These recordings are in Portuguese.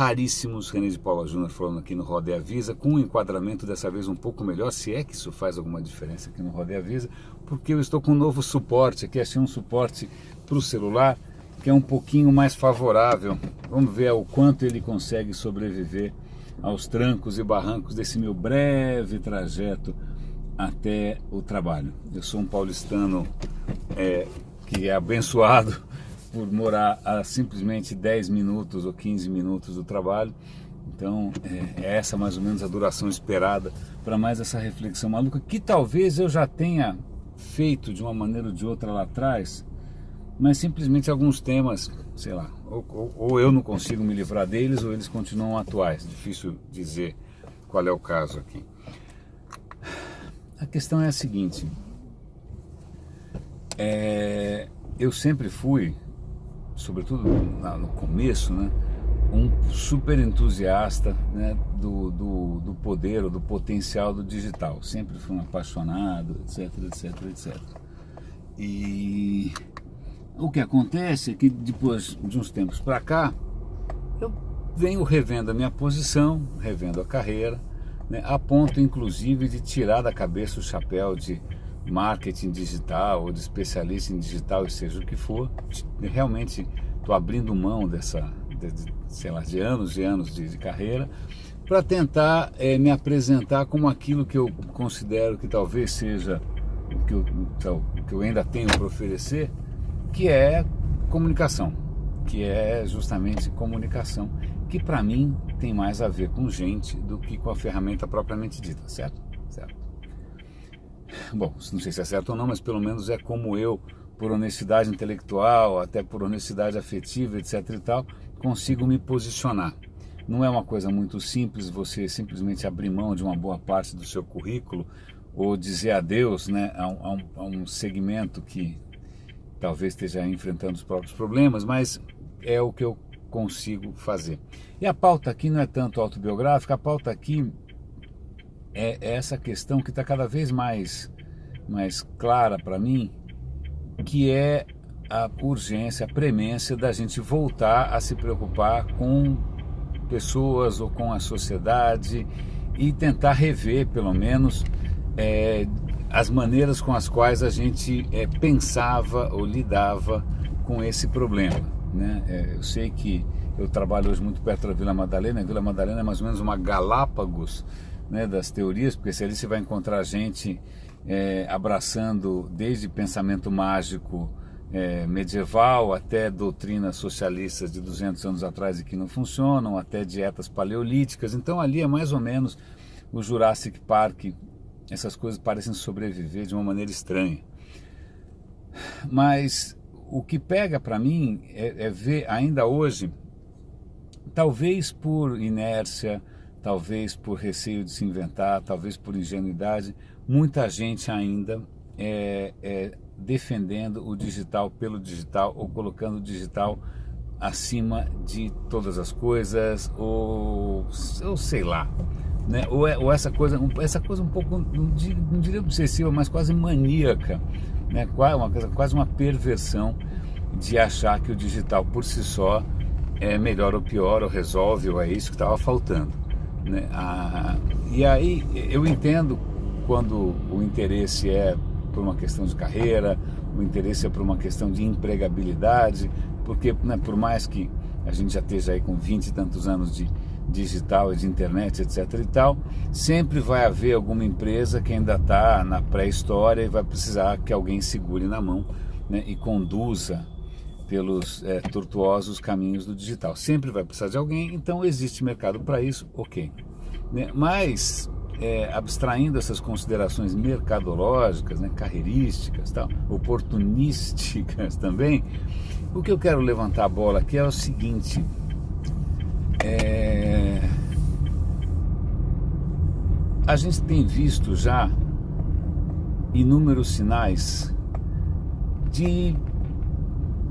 raríssimos. René de Paula Júnior falando aqui no Roda e Avisa, com um enquadramento dessa vez um pouco melhor, se é que isso faz alguma diferença aqui no Roda e Avisa, porque eu estou com um novo suporte aqui, achei um suporte para o celular que é um pouquinho mais favorável. Vamos ver o quanto ele consegue sobreviver aos trancos e barrancos desse meu breve trajeto até o trabalho. Eu sou um paulistano que é abençoado por morar a simplesmente 10 minutos ou 15 minutos do trabalho. Então é essa mais ou menos a duração esperada para mais essa reflexão maluca, que talvez eu já tenha feito de uma maneira ou de outra lá atrás, mas simplesmente alguns temas, sei lá, ou eu não consigo me livrar deles, ou eles continuam atuais. Difícil dizer qual é o caso aqui. A questão é a seguinte, eu sempre fui, sobretudo no começo, né, um super entusiasta, né, do poder ou do potencial do digital. Sempre fui um apaixonado, etc, etc, etc. E o que acontece é que depois de uns tempos para cá, eu venho revendo a minha posição, revendo a carreira, né, a ponto inclusive de tirar da cabeça o chapéu de marketing digital ou de especialista em digital, seja o que for. Realmente estou abrindo mão de anos e anos de carreira para tentar me apresentar como aquilo que eu considero que talvez seja o que eu ainda tenho para oferecer, que é comunicação, que é justamente comunicação, que para mim tem mais a ver com gente do que com a ferramenta propriamente dita, certo? Certo. Bom, não sei se é certo ou não, mas pelo menos é como eu, por honestidade intelectual, até por honestidade afetiva, etc e tal, consigo me posicionar. Não é uma coisa muito simples você simplesmente abrir mão de uma boa parte do seu currículo ou dizer adeus, né, a um segmento que talvez esteja enfrentando os próprios problemas, mas é o que eu consigo fazer. E a pauta aqui não é tanto autobiográfica, a pauta aqui é essa questão que está cada vez mais clara para mim, que é a urgência, a premência da gente voltar a se preocupar com pessoas ou com a sociedade e tentar rever, pelo menos, as maneiras com as quais a gente pensava ou lidava com esse problema, né? Eu sei que eu trabalho hoje muito perto da Vila Madalena. A Vila Madalena é mais ou menos uma Galápagos, né, das teorias, porque ali você vai encontrar gente abraçando desde pensamento mágico medieval até doutrinas socialistas de 200 anos atrás e que não funcionam, até dietas paleolíticas. Então ali é mais ou menos o Jurassic Park. Essas coisas parecem sobreviver de uma maneira estranha. Mas o que pega para mim é ver ainda hoje, talvez por inércia, talvez por receio de se inventar, talvez por ingenuidade, muita gente ainda defendendo o digital pelo digital, ou colocando o digital acima de todas as coisas, ou sei lá, né? Ou essa coisa um pouco, não diria obsessiva, mas quase maníaca, né? Quase uma perversão de achar que o digital por si só é melhor ou pior, ou resolve, ou é isso que estava faltando, né? E aí eu entendo quando o interesse é por uma questão de carreira, o interesse é por uma questão de empregabilidade, porque, né, por mais que a gente já esteja aí com 20 e tantos anos de digital e de internet, etc e tal, sempre vai haver alguma empresa que ainda está na pré-história e vai precisar que alguém segure na mão, né, e conduza pelos tortuosos caminhos do digital. Sempre vai precisar de alguém, então existe mercado para isso, ok, né? Mas abstraindo essas considerações mercadológicas, né, carreirísticas, tal, oportunísticas também, o que eu quero levantar a bola aqui é o seguinte: a gente tem visto já inúmeros sinais de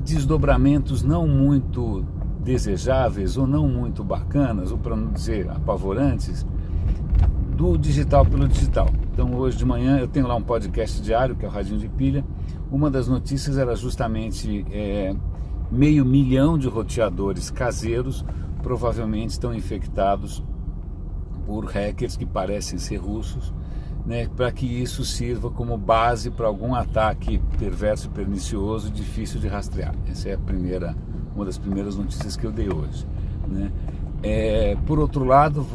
desdobramentos não muito desejáveis ou não muito bacanas, ou para não dizer apavorantes, do digital pelo digital. Então hoje de manhã eu tenho lá um podcast diário, que é o Radinho de Pilha. Uma das notícias era justamente 500 mil de roteadores caseiros provavelmente estão infectados por hackers que parecem ser russos, né, para que isso sirva como base para algum ataque perverso e pernicioso difícil de rastrear. Essa é uma das primeiras notícias que eu dei hoje, né? Por outro lado,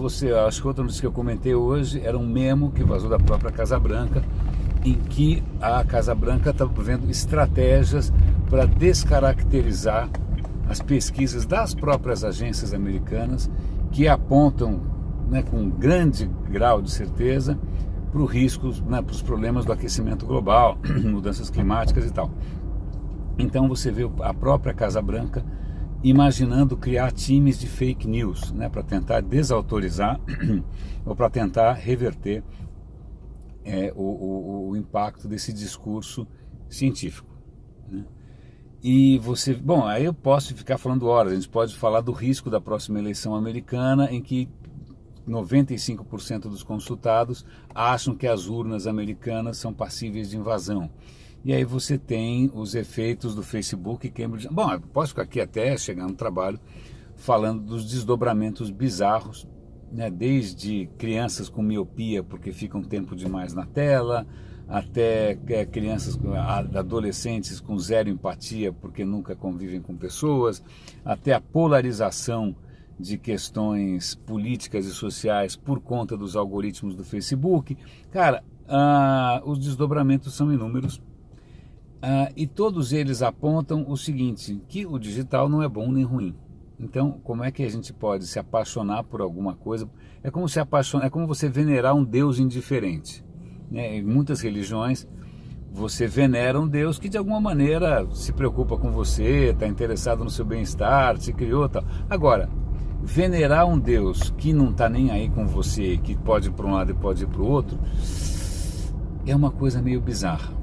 acho que outra notícia que eu comentei hoje era um memo que vazou da própria Casa Branca, em que a Casa Branca está vendo estratégias para descaracterizar as pesquisas das próprias agências americanas, que apontam, né, com um grande grau de certeza para os riscos, né, para os problemas do aquecimento global, mudanças climáticas e tal. Então você vê a própria Casa Branca imaginando criar times de fake news, né, para tentar desautorizar ou para tentar reverter o impacto desse discurso científico, né? E bom, aí eu posso ficar falando horas. A gente pode falar do risco da próxima eleição americana, em que 95% dos consultados acham que as urnas americanas são passíveis de invasão. E aí você tem os efeitos do Facebook e Cambridge. Bom, eu posso ficar aqui até chegar no trabalho falando dos desdobramentos bizarros, né? Desde crianças com miopia porque ficam tempo demais na tela, até crianças, adolescentes com zero empatia porque nunca convivem com pessoas, até a polarização de questões políticas e sociais por conta dos algoritmos do Facebook. Cara, os desdobramentos são inúmeros. E todos eles apontam o seguinte, que o digital não é bom nem ruim. Então, como é que a gente pode se apaixonar por alguma coisa? É como você venerar um Deus indiferente, né? Em muitas religiões, você venera um Deus que de alguma maneira se preocupa com você, está interessado no seu bem-estar, te criou e tal. Agora, venerar um Deus que não está nem aí com você, que pode ir para um lado e pode ir para o outro, é uma coisa meio bizarra,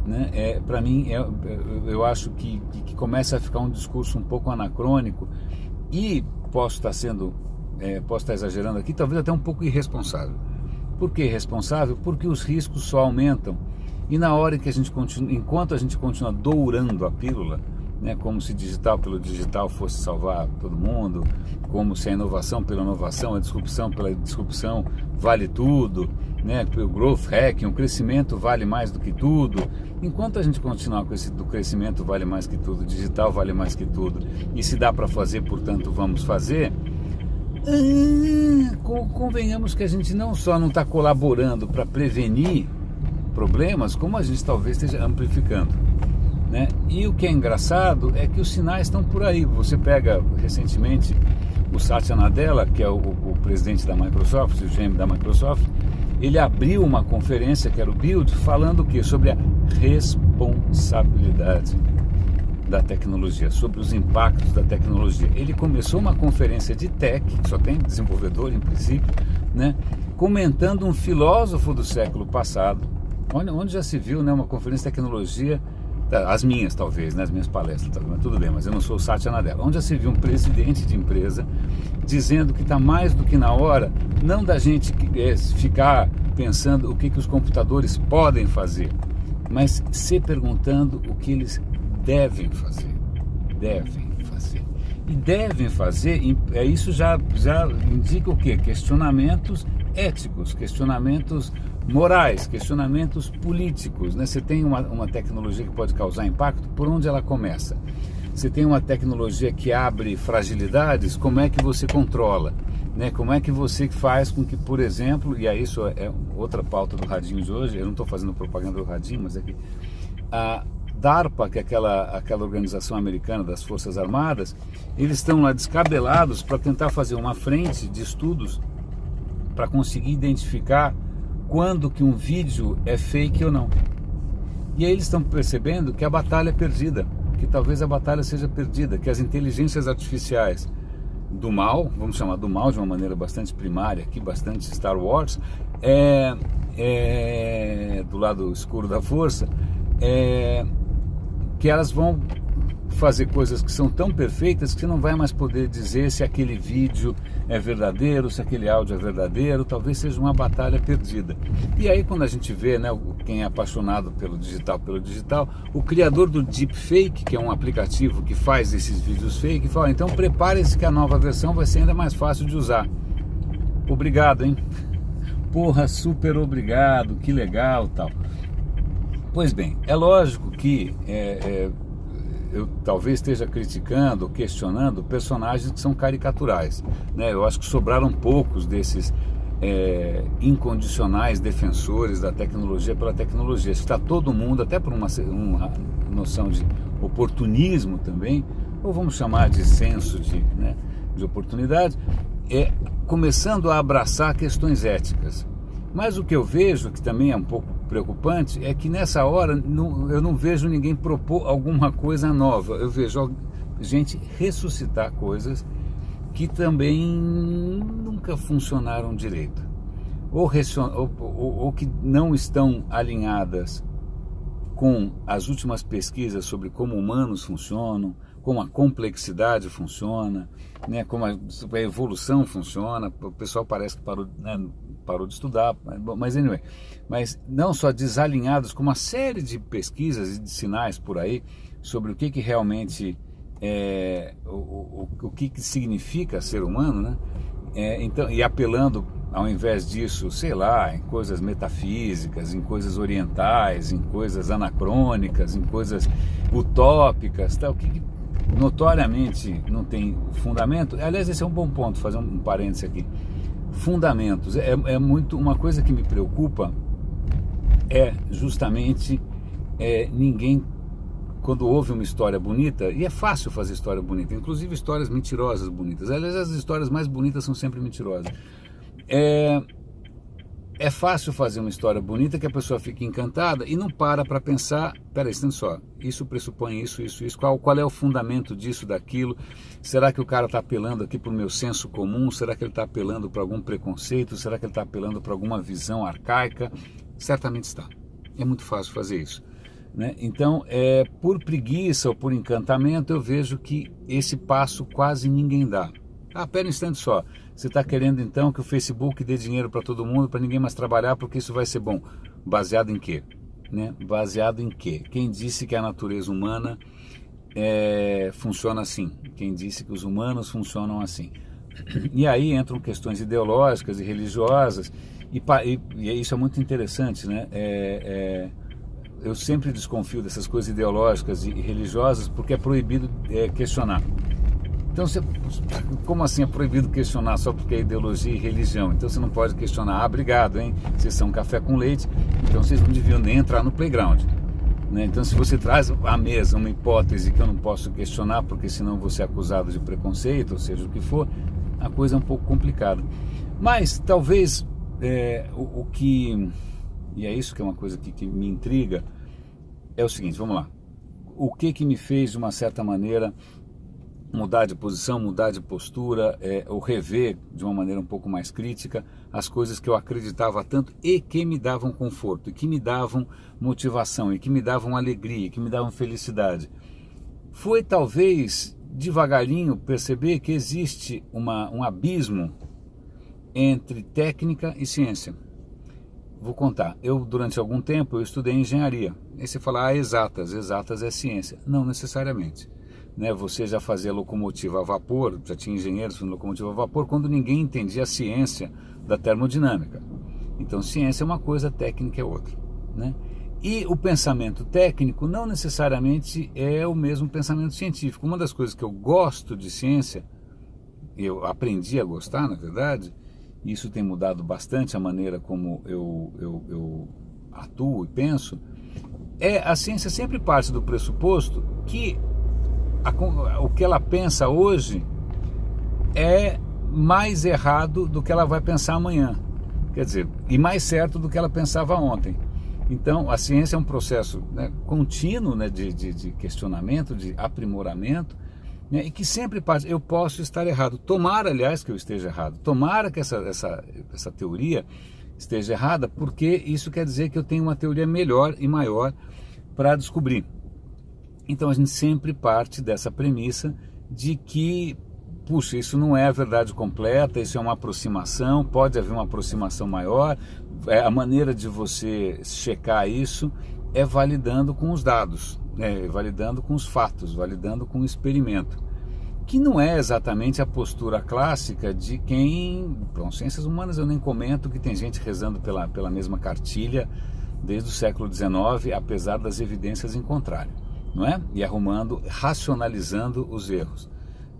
né? Para mim, eu acho que começa a ficar um discurso um pouco anacrônico e posso estar exagerando aqui, talvez até um pouco irresponsável. Por que irresponsável? Porque os riscos só aumentam e na hora que enquanto a gente continua dourando a pílula, né, como se digital pelo digital fosse salvar todo mundo, como se a inovação pela inovação, a disrupção pela disrupção vale tudo, né, o growth hacking, o crescimento vale mais do que tudo. Enquanto a gente continuar com esse do crescimento vale mais que tudo, digital vale mais que tudo, e se dá para fazer, portanto vamos fazer, convenhamos que a gente não só não está colaborando para prevenir problemas, como a gente talvez esteja amplificando, né? E o que é engraçado é que os sinais estão por aí. Você pega recentemente o Satya Nadella, que é o presidente da Microsoft, o GM da Microsoft, ele abriu uma conferência, que era o Build, falando o quê? Sobre a responsabilidade da tecnologia, sobre os impactos da tecnologia. Ele começou uma conferência de tech, que só tem desenvolvedor em princípio, né, comentando um filósofo do século passado, onde já se viu, né, uma conferência de tecnologia, as minhas talvez, né, as minhas palestras, mas tudo bem, mas eu não sou o Satya Nadella, onde já se viu um presidente de empresa dizendo que está mais do que na hora, não da gente ficar pensando o que os computadores podem fazer, mas se perguntando o que eles devem fazer. E devem fazer, isso já indica o quê? Questionamentos éticos, questionamentos morais, questionamentos políticos, né? Você tem uma tecnologia que pode causar impacto, por onde ela começa? Você tem uma tecnologia que abre fragilidades, como é que você controla? Né? Como é que você faz com que, por exemplo, e aí isso é outra pauta do Radinho de hoje, eu não estou fazendo propaganda do Radinho, mas é que a DARPA, que é aquela organização americana das Forças Armadas, eles estão lá descabelados para tentar fazer uma frente de estudos para conseguir identificar quando que um vídeo é fake ou não. E aí eles estão percebendo que a batalha é perdida, que talvez a batalha seja perdida, que as inteligências artificiais do mal, vamos chamar do mal de uma maneira bastante primária aqui, bastante Star Wars, do lado escuro da força, que elas vão fazer coisas que são tão perfeitas que você não vai mais poder dizer se aquele vídeo é verdadeiro, se aquele áudio é verdadeiro, talvez seja uma batalha perdida. E aí quando a gente vê, né, quem é apaixonado pelo digital, o criador do Deepfake, que é um aplicativo que faz esses vídeos fake, fala, então prepare-se que a nova versão vai ser ainda mais fácil de usar. Obrigado, hein? Porra, super obrigado, que legal, tal. Pois bem, é lógico que eu talvez esteja criticando, questionando personagens que são caricaturais, né? Eu acho que sobraram poucos desses incondicionais defensores da tecnologia pela tecnologia. Está todo mundo, até por uma noção de oportunismo também, ou vamos chamar de senso de oportunidade, começando a abraçar questões éticas. Mas o que eu vejo, que também é um pouco preocupante, é que nessa hora eu não vejo ninguém propor alguma coisa nova. Eu vejo gente ressuscitar coisas que também nunca funcionaram direito. Ou que não estão alinhadas com as últimas pesquisas sobre como humanos funcionam, como a complexidade funciona, né, como a evolução funciona. O pessoal parece que parou de estudar, mas anyway, mas não só desalinhados com uma série de pesquisas e de sinais por aí sobre o que realmente o que significa ser humano, né? Então, e apelando ao invés disso, sei lá, em coisas metafísicas, em coisas orientais, em coisas anacrônicas, em coisas utópicas, tal, que notoriamente não tem fundamento. Aliás, esse é um bom ponto, fazer um parêntese aqui. Fundamentos, muito uma coisa que me preocupa justamente ninguém, quando ouve uma história bonita, e é fácil fazer história bonita, inclusive histórias mentirosas bonitas. Aliás, as histórias mais bonitas são sempre mentirosas. É fácil fazer uma história bonita que a pessoa fica encantada e não para pensar, peraí, só, isso pressupõe isso, qual é o fundamento disso, daquilo? Será que o cara está apelando aqui para o meu senso comum? Será que ele está apelando para algum preconceito? Será que ele está apelando para alguma visão arcaica? Certamente está. É muito fácil fazer isso, né? Então, por preguiça ou por encantamento, eu vejo que esse passo quase ninguém dá. Pera um instante só, você está querendo então que o Facebook dê dinheiro para todo mundo, para ninguém mais trabalhar, porque isso vai ser bom. Baseado em quê? Né? Baseado em quê? Quem disse que a natureza humana funciona assim? Quem disse que os humanos funcionam assim? E aí entram questões ideológicas e religiosas, e isso é muito interessante, né? Eu sempre desconfio dessas coisas ideológicas e religiosas porque é proibido questionar. Então, como assim é proibido questionar só porque é ideologia e religião? Então você não pode questionar, obrigado, hein? Vocês são café com leite, então vocês não deviam nem entrar no playground, né? Então se você traz à mesa uma hipótese que eu não posso questionar, porque senão vou ser acusado de preconceito, ou seja, o que for, a coisa é um pouco complicada. Mas talvez o que, e é isso que é uma coisa que me intriga, é o seguinte, vamos lá. O que me fez, de uma certa maneira, mudar de posição, mudar de postura, ou rever de uma maneira um pouco mais crítica as coisas que eu acreditava tanto e que me davam conforto, e que me davam motivação, e que me davam alegria, e que me davam felicidade. Foi talvez devagarinho perceber que existe um abismo entre técnica e ciência. Vou contar, durante algum tempo eu estudei engenharia. Aí você fala, exatas é ciência. Não necessariamente. Né, você já fazia locomotiva a vapor, já tinha engenheiros fazendo locomotiva a vapor, quando ninguém entendia a ciência da termodinâmica. Então ciência é uma coisa, técnica é outra, né? E o pensamento técnico não necessariamente é o mesmo pensamento científico. Uma das coisas que eu gosto de ciência, eu aprendi a gostar, na verdade, e isso tem mudado bastante a maneira como eu atuo e penso, a ciência sempre parte do pressuposto que o que ela pensa hoje é mais errado do que ela vai pensar amanhã, quer dizer, e mais certo do que ela pensava ontem. Então a ciência é um processo, né, contínuo, né, de questionamento, de aprimoramento, né, e que sempre parte, eu posso estar errado, tomara aliás que eu esteja errado, tomara que essa teoria esteja errada, porque isso quer dizer que eu tenho uma teoria melhor e maior para descobrir. Então a gente sempre parte dessa premissa de que, puxa, isso não é a verdade completa, isso é uma aproximação, pode haver uma aproximação maior. A maneira de você checar isso é validando com os dados, né? Validando com os fatos, validando com o experimento, que não é exatamente a postura clássica de quem... Bom, ciências humanas eu nem comento, que tem gente rezando pela mesma cartilha desde o século XIX, apesar das evidências em contrário, não é? E arrumando, racionalizando os erros.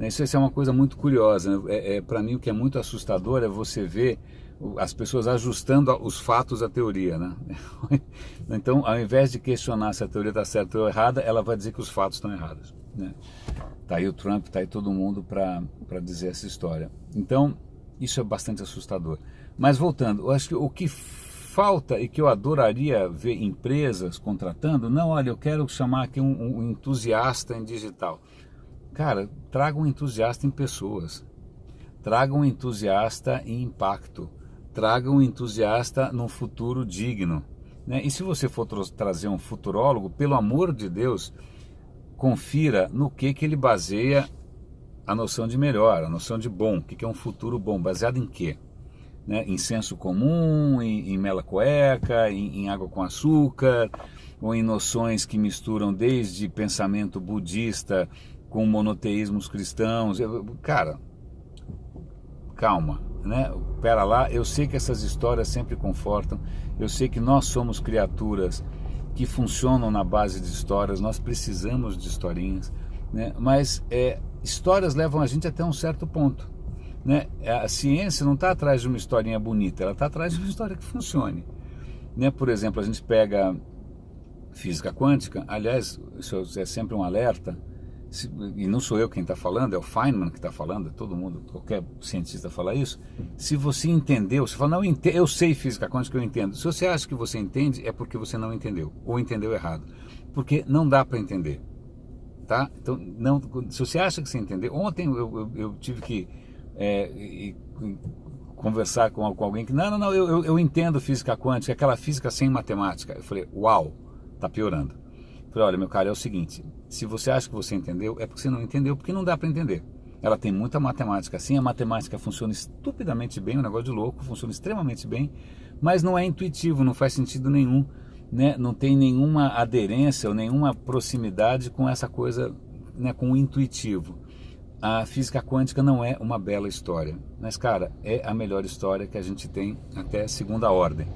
Isso é uma coisa muito curiosa, né? Para mim o que é muito assustador é você ver as pessoas ajustando os fatos à teoria, né? Então, ao invés de questionar se a teoria está certa ou errada, ela vai dizer que os fatos estão errados, né? Tá aí o Trump, tá aí todo mundo para dizer essa história. Então, isso é bastante assustador. Mas voltando, eu acho que o que falta e que eu adoraria ver empresas contratando, não, olha, eu quero chamar aqui um entusiasta em digital. Cara, traga um entusiasta em pessoas, traga um entusiasta em impacto, traga um entusiasta num futuro digno, né? E se você for trazer um futurólogo, pelo amor de Deus, confira no que ele baseia a noção de melhor, a noção de bom, o que é um futuro bom, baseado em quê? Né? Em senso comum, em mela cueca, em água com açúcar, ou em noções que misturam desde pensamento budista com monoteísmos cristãos. Cara, calma, né? Pera lá, eu sei que essas histórias sempre confortam, eu sei que nós somos criaturas que funcionam na base de histórias, nós precisamos de historinhas, né? Mas histórias levam a gente até um certo ponto, né? A ciência não está atrás de uma historinha bonita, ela está atrás de uma história que funcione, né? Por exemplo, a gente pega física quântica, aliás, isso é sempre um alerta, e não sou eu quem está falando, é o Feynman que está falando, todo mundo, qualquer cientista fala isso. Se você entendeu, você fala, não, eu sei física quântica, eu entendo. Se você acha que você entende, é porque você não entendeu, ou entendeu errado, porque não dá para entender, tá? Então, não, se você acha que você entendeu, ontem eu tive que conversar com alguém que, não, eu entendo física quântica, aquela física sem matemática. Eu falei, uau, tá piorando. Falei, olha, meu cara, é o seguinte, se você acha que você entendeu, é porque você não entendeu, porque não dá para entender. Ela tem muita matemática, sim, a matemática funciona estupidamente bem, um negócio de louco, funciona extremamente bem, mas não é intuitivo, não faz sentido nenhum, né? Não tem nenhuma aderência ou nenhuma proximidade com essa coisa, né, com o intuitivo. A física quântica não é uma bela história, mas, cara, é a melhor história que a gente tem até segunda ordem.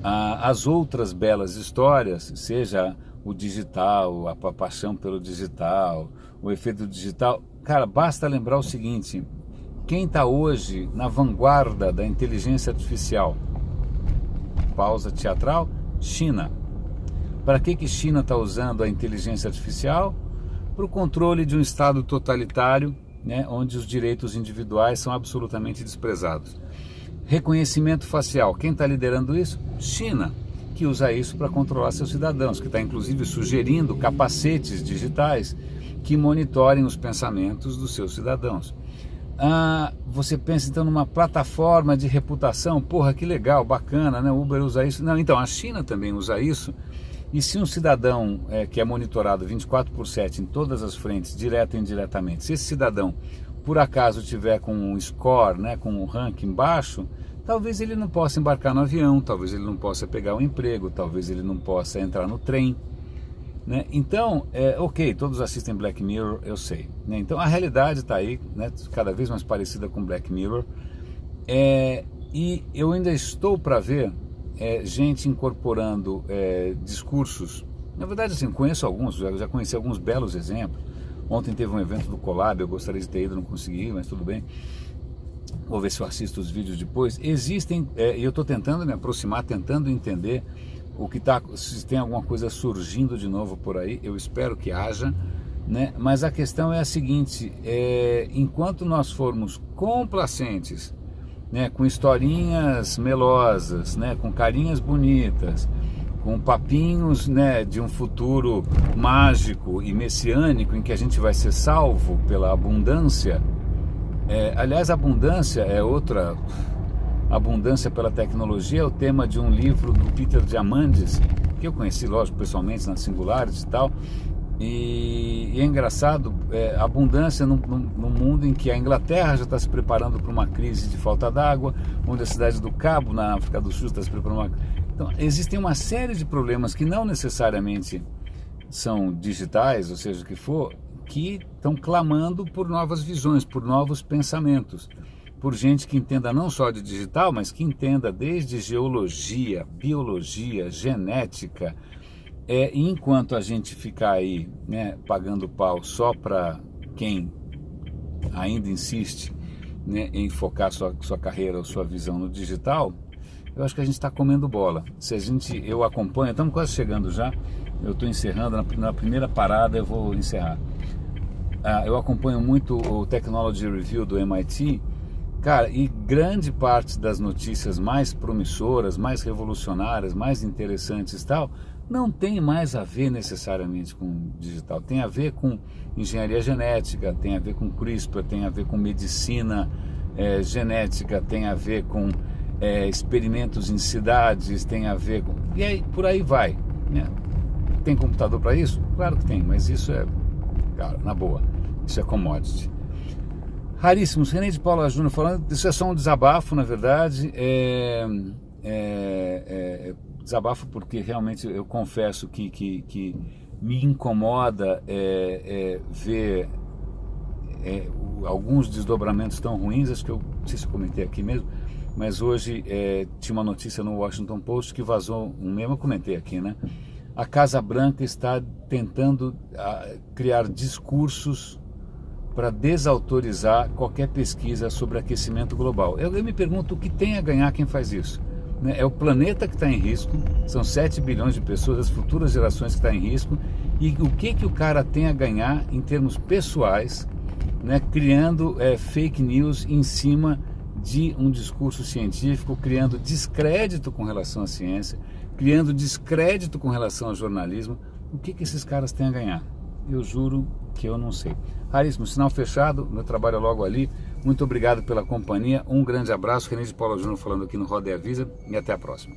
As outras belas histórias, seja o digital, a paixão pelo digital, o efeito digital, cara, basta lembrar o seguinte, quem está hoje na vanguarda da inteligência artificial? Pausa teatral, China. Para que China está usando a inteligência artificial? Para o controle de um Estado totalitário, né, onde os direitos individuais são absolutamente desprezados. Reconhecimento facial, quem está liderando isso? China, que usa isso para controlar seus cidadãos, que está inclusive sugerindo capacetes digitais que monitorem os pensamentos dos seus cidadãos. Você pensa então numa plataforma de reputação, porra, que legal, bacana, né? O Uber usa isso. Não, então a China também usa isso, e se um cidadão que é monitorado 24/7 em todas as frentes, direto e indiretamente, se esse cidadão por acaso tiver com um score, né, com um ranking baixo, talvez ele não possa embarcar no avião, talvez ele não possa pegar um emprego, talvez ele não possa entrar no trem, né? Então, ok, todos assistem Black Mirror, eu sei, né? Então a realidade está aí, né, cada vez mais parecida com Black Mirror, e eu ainda estou para ver gente incorporando discursos. Na verdade, assim, conheço alguns, já conheci alguns belos exemplos. Ontem teve um evento do Colab, eu gostaria de ter ido, não consegui, mas tudo bem. Vou ver se eu assisto os vídeos depois. Existem, e eu estou tentando me aproximar, tentando entender o que está, se tem alguma coisa surgindo de novo por aí, eu espero que haja, né? Mas a questão é a seguinte, enquanto nós formos complacentes, né, com historinhas melosas, né, com carinhas bonitas, com papinhos, né, de um futuro mágico e messiânico em que a gente vai ser salvo pela abundância. Aliás, abundância é outra. Abundância pela tecnologia é o tema de um livro do Peter Diamandis, que eu conheci, lógico, pessoalmente, nas Singulares e tal, E é engraçado, abundância num mundo em que a Inglaterra já está se preparando para uma crise de falta d'água, onde a cidade do Cabo, na África do Sul, está se preparando para uma... Então, existem uma série de problemas que não necessariamente são digitais, ou seja, o que for, que estão clamando por novas visões, por novos pensamentos, por gente que entenda não só de digital, mas que entenda desde geologia, biologia, genética. E enquanto a gente ficar aí, né, pagando pau só para quem ainda insiste, né, em focar sua carreira ou sua visão no digital, eu acho que a gente está comendo bola. Eu acompanho, estamos quase chegando já, eu estou encerrando, na primeira parada eu vou encerrar. Eu acompanho muito o Technology Review do MIT, cara, e grande parte das notícias mais promissoras, mais revolucionárias, mais interessantes e tal, não tem mais a ver necessariamente com digital, tem a ver com engenharia genética, tem a ver com CRISPR, tem a ver com medicina genética, tem a ver com experimentos em cidades, tem a ver com... E aí, por aí vai, né? Tem computador para isso? Claro que tem, mas isso cara, na boa, isso é commodity. Raríssimos, René de Paula Júnior falando, isso é só um desabafo, na verdade, desabafo porque realmente eu confesso que me incomoda ver alguns desdobramentos tão ruins. Acho que eu não sei se eu comentei aqui mesmo, mas hoje tinha uma notícia no Washington Post que vazou um meme, eu comentei aqui, né? A Casa Branca está tentando criar discursos para desautorizar qualquer pesquisa sobre aquecimento global. Eu me pergunto o que tem a ganhar quem faz isso. Né? É o planeta que está em risco, são 7 bilhões de pessoas, as futuras gerações que estão em risco, e o que o cara tem a ganhar em termos pessoais, né? Criando fake news em cima de um discurso científico, criando descrédito com relação à ciência, criando descrédito com relação ao jornalismo. O que esses caras têm a ganhar? Eu juro que eu não sei. Raríssimo, sinal fechado, meu trabalho é logo ali. Muito obrigado pela companhia, um grande abraço. René de Paula Júnior falando aqui no Roda e Avisa, e até a próxima.